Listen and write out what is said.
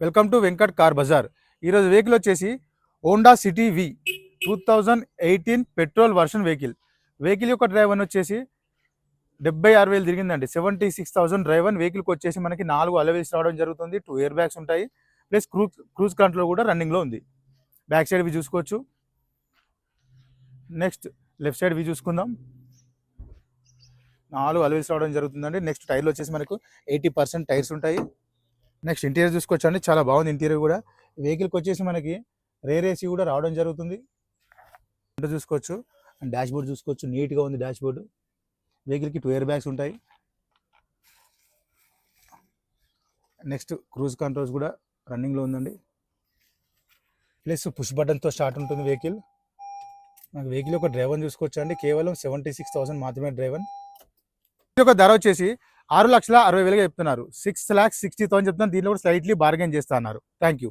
Welcome to Venkat car bazaar. ఈరోజు vehicle వచ్చేసి Honda City V 2018 petrol version vehicle యొక్క driver వచ్చేసి 76,000 తిరిగిందండి. 76,000 డ్రైవర్. వెహికల్కి వచ్చేసి మనకి 4 అలవీల్స్ రావడం జరుగుతుంది. 2 ఎయిర్ బ్యాగ్స్ ఉంటాయి. ప్లస్ క్రూజ్ కంట్రోల్ కూడా రన్నింగ్లో ఉంది. బ్యాక్ సైడ్ వి చూసుకోవచ్చు. నెక్స్ట్ లెఫ్ట్ సైడ్ వి చూసుకుందాం. 4 అలవీల్స్ రావడం జరుగుతుందండి. నెక్స్ట్ టైర్లు వచ్చేసి మనకు 80% టైర్స్ ఉంటాయి. నెక్స్ట్ ఇంటీరియర్ చూసుకోవచ్చు అండి, చాలా బాగుంది ఇంటీరియర్ కూడా. వెహికల్కి వచ్చేసి మనకి రేర్ ఏసీ కూడా రావడం జరుగుతుంది. చూసుకోవచ్చు, డాష్ బోర్డ్ చూసుకోవచ్చు, నీట్గా ఉంది డాష్ బోర్డు. వెహికల్కి 2 ఎయిర్ బ్యాగ్స్ ఉంటాయి. నెక్స్ట్ క్రూజ్ కంట్రోల్స్ కూడా రన్నింగ్లో ఉందండి. ప్లస్ పుష్ బటన్తో స్టార్ట్ ఉంటుంది వెహికల్. మనకి వెహికల్ యొక్క డ్రైవర్ చూసుకోవచ్చు అండి, కేవలం 76,000 మాత్రమే డ్రైవర్. యొక్క ధర వచ్చేసి 6,60,000 చెప్తున్నారు. 6,60,000 చెప్తున్నారు. దీంట్లో కూడా స్లైట్లీ బార్గెన్ చేస్తున్నారు. Thank you.